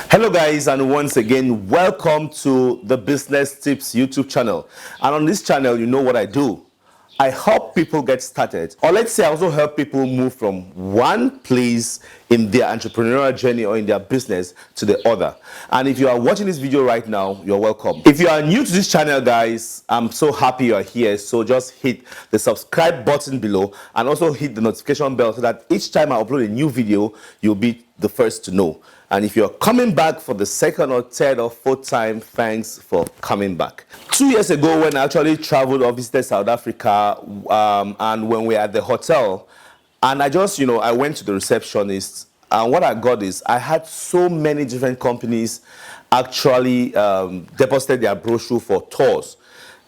Hello guys, and once again welcome to the Business Tips YouTube channel. And on this channel, you know what I do. I help people get started, or let's say I also help people move from one place in their entrepreneurial journey or in their business to the other. And if you are watching this video right now, you're welcome. If you are new to this channel, guys, I'm so happy you're here. So just hit the subscribe button below and also hit the notification bell so that each time I upload a new video, you'll be the first to know. And if you're coming back for the second or third or fourth time, thanks for coming back. 2 years ago, when I actually traveled or visited South Africa, and when we were at the hotel, and I went to the receptionist, and what I got is I had so many different companies actually deposited their brochure for tours.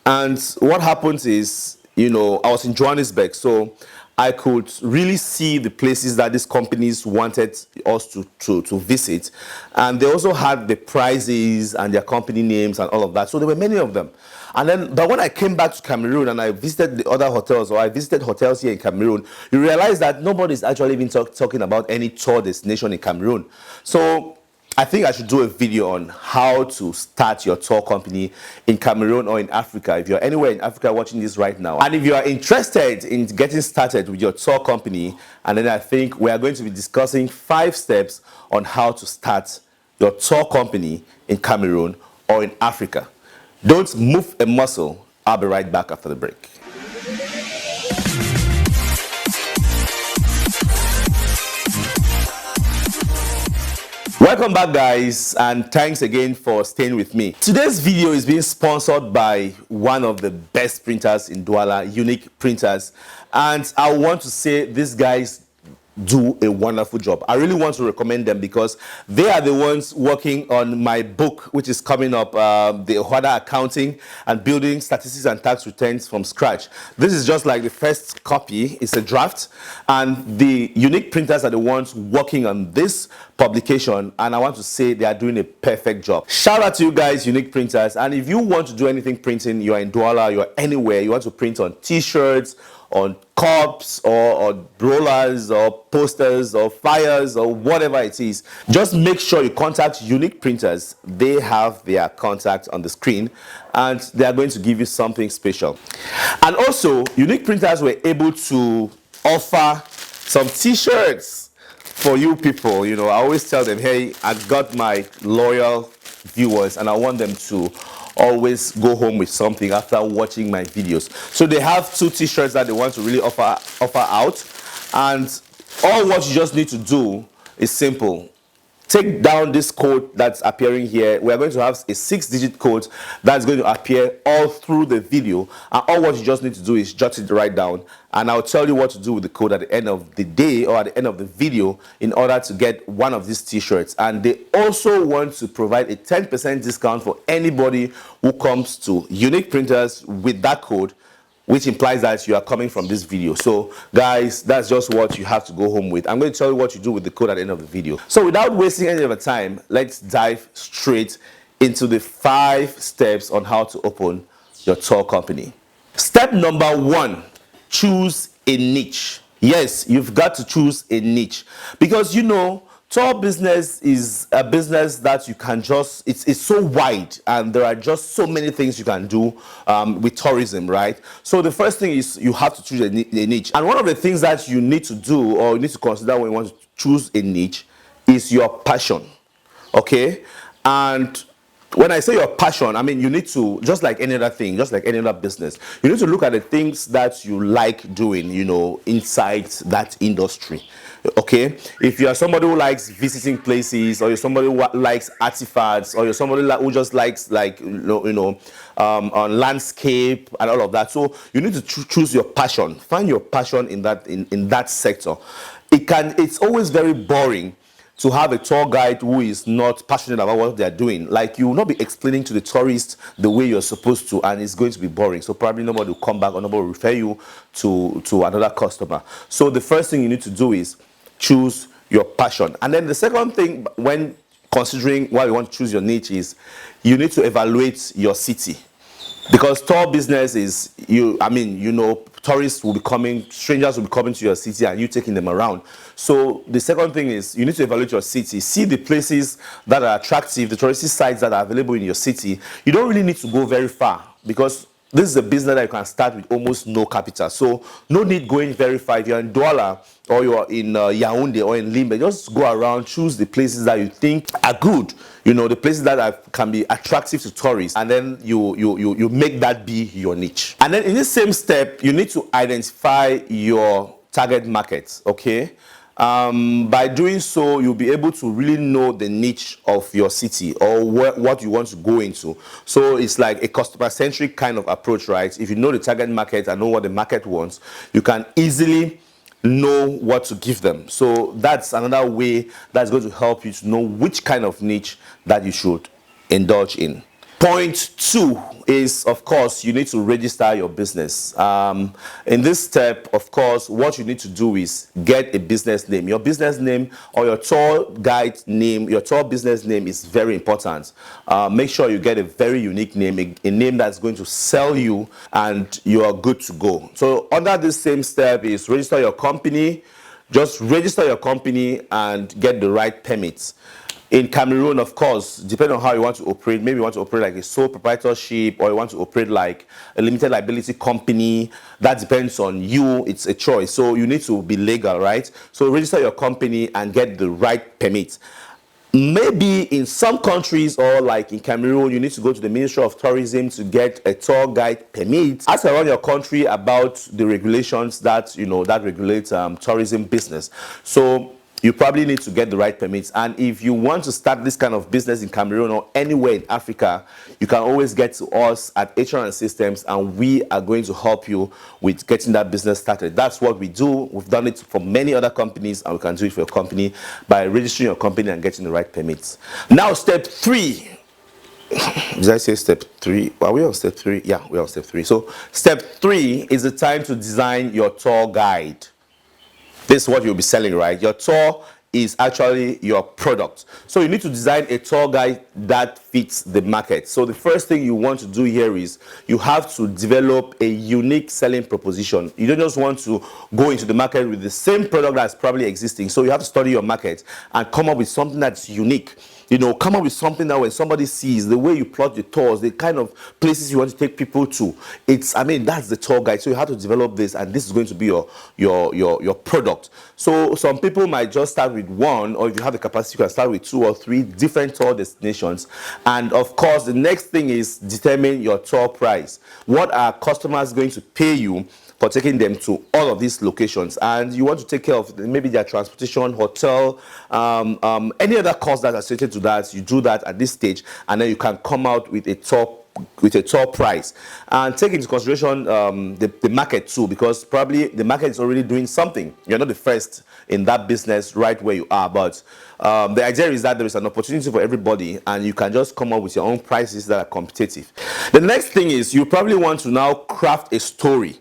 And what happens is, I was in Johannesburg, so I could really see the places that these companies wanted us to visit. And they also had the prices and their company names and all of that. So there were many of them. But when I came back to Cameroon and I visited the other hotels, or I visited hotels here in Cameroon, you realize that nobody's actually even talking about any tour destination in Cameroon. So I think I should do a video on how to start your tour company in Cameroon or in Africa, if you're anywhere in Africa watching this right now. And if you are interested in getting started with your tour company, and then I think we are going to be discussing 5 steps on how to start your tour company in Cameroon or in Africa. Don't move a muscle. I'll be right back after the break. Welcome back, guys, and thanks again for staying with me. Today's video is being sponsored by one of the best printers in Douala, Unique Printers, and I want to say these guys do a wonderful job. I really want to recommend them because they are the ones working on my book, which is coming up, the Ohada Accounting and Building Statistics and Tax Returns from Scratch. This is just like the first copy. It's a draft, and the Unique Printers are the ones working on this publication, and I want to say they are doing a perfect job. Shout out to you guys, Unique Printers. And if you want to do anything printing, you're in Douala, you're anywhere, you want to print on t-shirts, on cups, or rollers, or posters, or flyers, or whatever it is, just make sure you contact Unique Printers. They have their contact on the screen, and they are going to give you something special. And also, Unique Printers were able to offer some t-shirts for you people. I always tell them, hey, I got my loyal viewers, and I want them to always go home with something after watching my videos. So they have 2 t-shirts that they want to really offer out, and all what you just need to do is simple. Take down this code that's appearing here. We are going to have a 6-digit code that's going to appear all through the video, and all what you just need to do is jot it right down, and I'll tell you what to do with the code at the end of the day or at the end of the video in order to get one of these t-shirts. And they also want to provide a 10% discount for anybody who comes to Unique Printers with that code, which implies that you are coming from this video. So guys, that's just what you have to go home with. I'm going to tell you what you do with the code at the end of the video. So without wasting any of the time, let's dive straight into the 5 steps on how to open your tour company. Step number 1, choose a niche. Yes, you've got to choose a niche, because tour business is a business that you can just, it's so wide, and there are just so many things you can do with tourism, right? So the first thing is you have to choose a niche. And one of the things that you need to do, or you need to consider when you want to choose a niche, is your passion, okay? And when I say your passion, I mean you need to, just like any other thing, just like any other business, you need to look at the things that you like doing, inside that industry. Okay, if you are somebody who likes visiting places, or you're somebody who likes artifacts, or you're somebody who just likes on landscape and all of that, so you need to choose your passion. Find your passion in that sector. It's always very boring to have a tour guide who is not passionate about what they're doing. Like, you will not be explaining to the tourist the way you're supposed to, and it's going to be boring. So probably nobody will come back, or nobody will refer you to another customer. So the first thing you need to do is choose your passion. And then the second thing, when considering why you want to choose your niche, is you need to evaluate your city. Because tour business is, tour tourists will be coming, strangers will be coming to your city and you taking them around. So the second thing is you need to evaluate your city. See the places that are attractive, the touristy sites that are available in your city. You don't really need to go very far because this is a business that you can start with almost no capital. So no need going very far. If you're in Douala or you're in Yaoundé or in Limbe, just go around, choose the places that you think are good. You know, the places that can be attractive to tourists, and then you make that be your niche. And then in this same step, you need to identify your target market, okay? By doing so, you'll be able to really know the niche of your city or what you want to go into. So it's like a customer-centric kind of approach, right? If you know the target market and know what the market wants, you can easily know what to give them. So that's another way that's going to help you to know which kind of niche that you should indulge in. Point 2 is, of course, you need to register your business. In this step, of course, what you need to do is get a business name. Your business name or your tour guide name, your tour business name is very important. Make sure you get a very unique name, a name that's going to sell you and you are good to go. So under this same step is register your company. Just register your company and get the right permits. In Cameroon, of course, depending on how you want to operate, maybe you want to operate like a sole proprietorship or you want to operate like a limited liability company. That depends on you. It's a choice. So you need to be legal, right? So register your company and get the right permit. Maybe in some countries or like in Cameroon, you need to go to the Ministry of Tourism to get a tour guide permit. Ask around your country about the regulations that, that regulate tourism business. So you probably need to get the right permits. And if you want to start this kind of business in Cameroon or anywhere in Africa, you can always get to us at HR Systems and we are going to help you with getting that business started. That's what we do. We've done it for many other companies and we can do it for your company by registering your company and getting the right permits. Now, step 3. Did I say step 3? Are we on step 3? Yeah, we're on step 3. So step 3 is the time to design your tour guide. This is what you'll be selling, right? Your tour is actually your product. So you need to design a tour guide that fits the market. So the first thing you want to do here is you have to develop a unique selling proposition. You don't just want to go into the market with the same product that's probably existing. So you have to study your market and come up with something that's unique. Come up with something that when somebody sees the way you plot your tours, the kind of places you want to take people to, that's the tour guide. So you have to develop this, and this is going to be your product. So some people might just start with one, or if you have the capacity, you can start with 2 or 3 different tour destinations. And of course, the next thing is determine your tour price. What are customers going to pay you for taking them to all of these locations? And you want to take care of maybe their transportation, hotel, any other cost that's associated to that. You do that at this stage, and then you can come out with a tour price. And take into consideration the market too, because probably the market is already doing something. You're not the first in that business right where you are, but the idea is that there is an opportunity for everybody and you can just come up with your own prices that are competitive. The next thing is you probably want to now craft a story.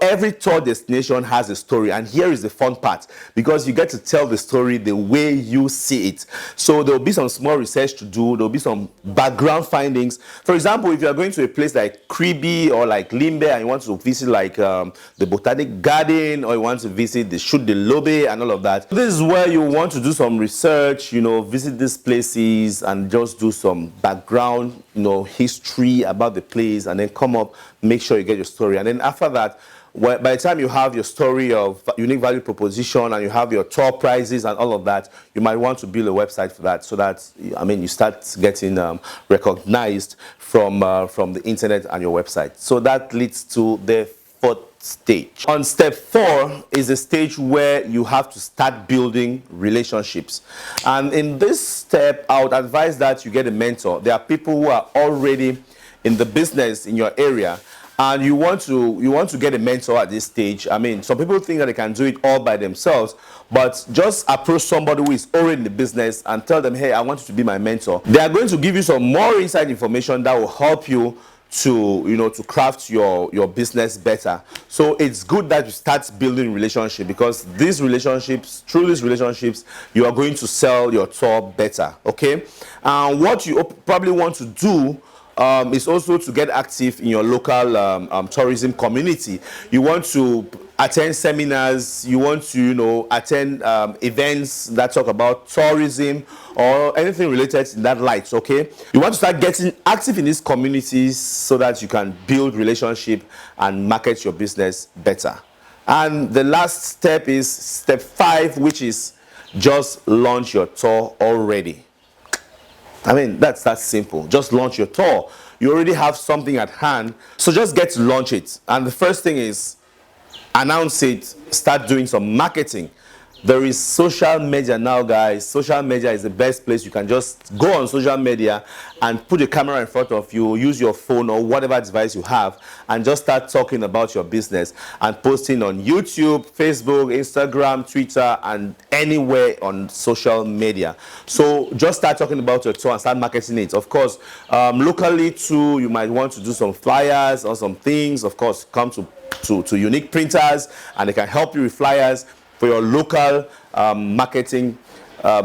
Every tour destination has a story, and here is the fun part, because you get to tell the story the way you see it. So there will be some small research to do. There will be some background findings. For example, if you are going to a place like Kribi or like Limbe and you want to visit like the Botanic Garden, or you want to visit the Chute de l'Aube and all of that, this is where you want to do some research, visit these places and just do some background, history about the place, and then come up, make sure you get your story. And then after that, by the time you have your story of unique value proposition and you have your tour prices and all of that, you might want to build a website for that, so that you start getting recognized from the internet and your website. So that leads to the 4th stage. On step 4 is a stage where you have to start building relationships. And in this step, I would advise that you get a mentor. There are people who are already in the business in your area, and you want to get a mentor at this stage. Some people think that they can do it all by themselves, but just approach somebody who is already in the business and tell them, hey, I want you to be my mentor. They are going to give you some more inside information that will help you to craft your business better. So it's good that you start building relationships, because through these relationships, you are going to sell your tour better. Okay, and what you probably want to do is also to get active in your local tourism community. You want to attend seminars, you want to, attend events that talk about tourism or anything related in that light, okay? You want to start getting active in these communities so that you can build relationship and market your business better. And the last step is step 5, which is just launch your tour already. I mean, that's that simple. Just launch your tour. You already have something at hand, so just get to launch it. And the first thing is announce it, start doing some marketing. There is social media now, guys. Social media is the best place. You can just go on social media and put a camera in front of you, use your phone or whatever device you have, and just start talking about your business and posting on YouTube, Facebook, Instagram, Twitter, and anywhere on social media. So just start talking about your tour and start marketing it. Of course, locally too, you might want to do some flyers or some things. Of course, come to Unique Printers, and they can help you with flyers for your local marketing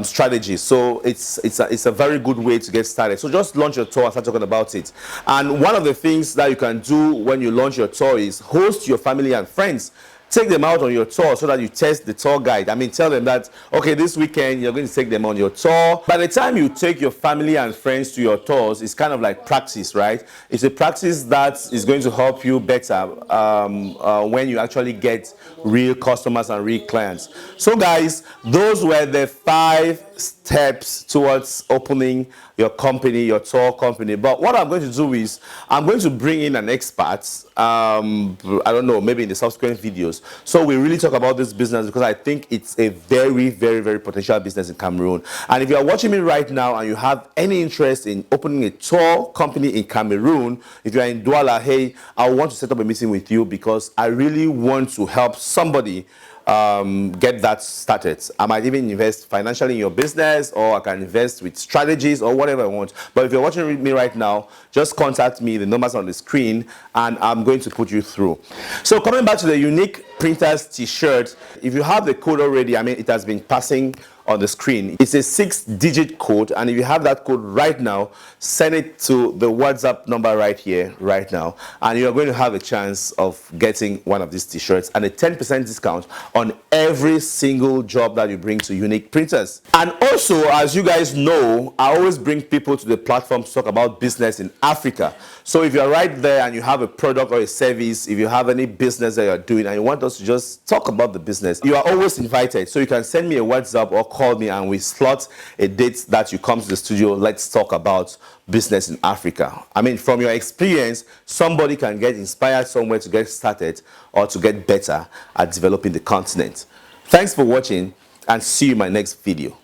strategy. So it's a very good way to get started. So just launch your tour and start talking about it. And one of the things that you can do when you launch your tour is host your family and friends. Take them out on your tour so that you test the tour guide. I mean, tell them that, okay, this weekend you're going to take them on your tour. By the time you take your family and friends to your tours, it's kind of like practice, right? It's a practice that is going to help you better when you actually get real customers and real clients. So guys, those were the 5 steps towards opening your company, your tour company. But what I'm going to do is I'm going to bring in an expert, I don't know, maybe in the subsequent videos. So we really talk about this business because I think it's a very, very, very potential business in Cameroon. And if you are watching me right now and you have any interest in opening a tour company in Cameroon, if you are in Douala, hey, I want to set up a meeting with you because I really want to help somebody get that started. I might even invest financially in your business, or I can invest with strategies or whatever I want. But if you're watching me right now, just contact me. The number's on the screen and I'm going to put you through. So coming back to the Unique Printers t-shirt, if you have the code already, I mean, it has been passing on the screen. It's a 6-digit code, and if you have that code right now, send it to the WhatsApp number right here, right now, and you're going to have a chance of getting one of these t-shirts and a 10% discount on every single job that you bring to Unique Printers. And also, as you guys know, I always bring people to the platform to talk about business in Africa. So if you're right there and you have a product or a service, if you have any business that you're doing and you want us to just talk about the business, you are always invited. So you can send me a WhatsApp or call me and we slot a date that you come to the studio. Let's talk about business in Africa. I mean, from your experience, somebody can get inspired somewhere to get started or to get better at developing the continent. Thanks for watching and see you in my next video.